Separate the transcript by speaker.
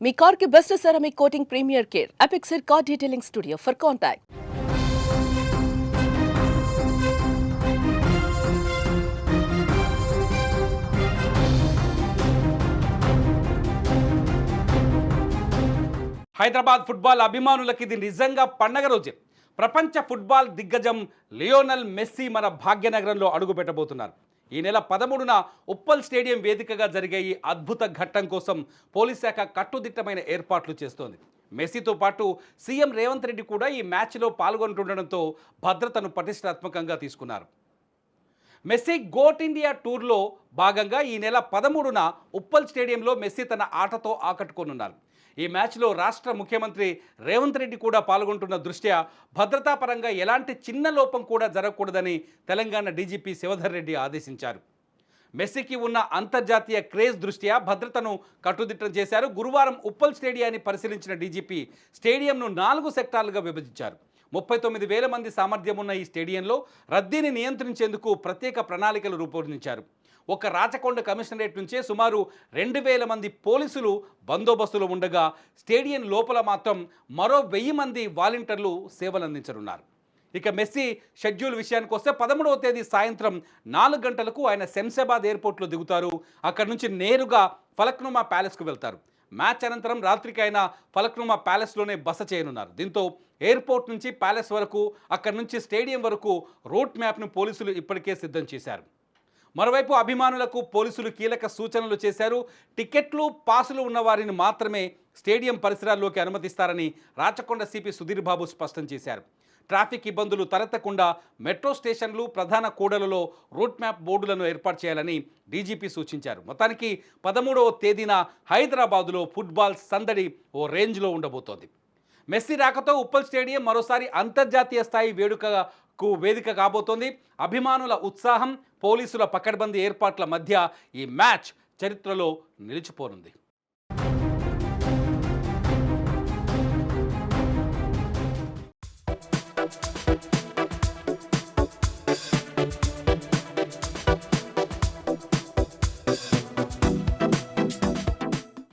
Speaker 1: మీ car కి best ceramic coating premier care Apexer car detailing studio for contact.
Speaker 2: Hyderabad football అభిమానులకి ఇది నిజంగా పండగ రోజే. ప్రపంచ ఫుట్బాల్ దిగ్గజం లియోనల్ మెస్సీ మన భాగ్యనగరంలో అడుగుపెట్టబోతున్నారు. ఈ నెల 13న ఉప్పల్ స్టేడియం వేదికగా జరిగే ఈ అద్భుత ఘట్టం కోసం పోలీస్ శాఖ కట్టుదిట్టమైన ఏర్పాట్లు చేస్తోంది. మెస్సీతో పాటు సీఎం రేవంత్ రెడ్డి కూడా ఈ మ్యాచ్లో పాల్గొంటుండడంతో భద్రతను పటిష్టాత్మకంగా తీసుకున్నారు. మెస్సీ గోట్ ఇండియా టూర్లో భాగంగా ఈ నెల 13న ఉప్పల్ స్టేడియంలో మెస్సీ తన ఆటతో ఆకట్టుకోనున్నారు. ఈ మ్యాచ్లో రాష్ట్ర ముఖ్యమంత్రి రేవంత్ రెడ్డి కూడా పాల్గొంటున్న దృష్ట్యా భద్రతా పరంగా ఎలాంటి చిన్న లోపం కూడా జరగకూడదని తెలంగాణ డీజీపీ శివధర్ రెడ్డి ఆదేశించారు. మెస్సీకి ఉన్న అంతర్జాతీయ క్రేజ్ దృష్ట్యా భద్రతను కట్టుదిట్టం చేశారు. గురువారం ఉప్పల్ స్టేడియాన్ని పరిశీలించిన డీజీపీ స్టేడియంను 4 సెక్టార్లుగా విభజించారు. 39,000 మంది సామర్థ్యం ఉన్న ఈ స్టేడియంలో రద్దీని నియంత్రించేందుకు ప్రత్యేక ప్రణాళికలు రూపొందించారు. ఒక రాచకొండ కమిషనరేట్ నుంచే సుమారు 2,000 మంది పోలీసులు బందోబస్తులో ఉండగా స్టేడియం లోపల మాత్రం మరో 1,000 మంది వాలంటీర్లు సేవలందించనున్నారు. ఇక మెస్సీ షెడ్యూల్ విషయానికి వస్తే 13వ తేదీ సాయంత్రం 4 గంటలకు ఆయన శంషాబాద్ ఎయిర్పోర్ట్లో దిగుతారు. అక్కడి నుంచి నేరుగా ఫలక్నుమా ప్యాలెస్కు వెళ్తారు. మ్యాచ్ అనంతరం రాత్రికి ఆయన ఫలక్నుమా ప్యాలెస్లోనే బస చేయనున్నారు. దీంతో ఎయిర్పోర్ట్ నుంచి ప్యాలెస్ వరకు, అక్కడి నుంచి స్టేడియం వరకు రూట్ మ్యాప్ను పోలీసులు ఇప్పటికే సిద్ధం చేశారు. మరోవైపు అభిమానులకు పోలీసులు కీలక సూచనలు చేశారు. టికెట్లు, పాసులు ఉన్న వారిని మాత్రమే స్టేడియం పరిసరాల్లోకి అనుమతిస్తారని రాచకొండ సిపి సుధీర్ బాబు స్పష్టం చేశారు. ట్రాఫిక్ ఇబ్బందులు తలెత్తకుండా మెట్రో స్టేషన్లు, ప్రధాన కూడలలో రూట్ మ్యాప్ బోర్డులను ఏర్పాటు చేయాలని డీజీపీ సూచించారు. మొత్తానికి 13వ తేదీన హైదరాబాదులో ఫుట్బాల్ సందడి ఓ రేంజ్లో ఉండబోతోంది. మెస్సీ రాకతో ఉప్పల్ స్టేడియం మరోసారి అంతర్జాతీయ స్థాయి వేదిక కాబోతోంది. అభిమానుల ఉత్సాహం, పోలీసుల పకడ్బందీ ఏర్పాట్ల మధ్య ఈ మ్యాచ్ చరిత్రలో నిలిచిపోనుంది.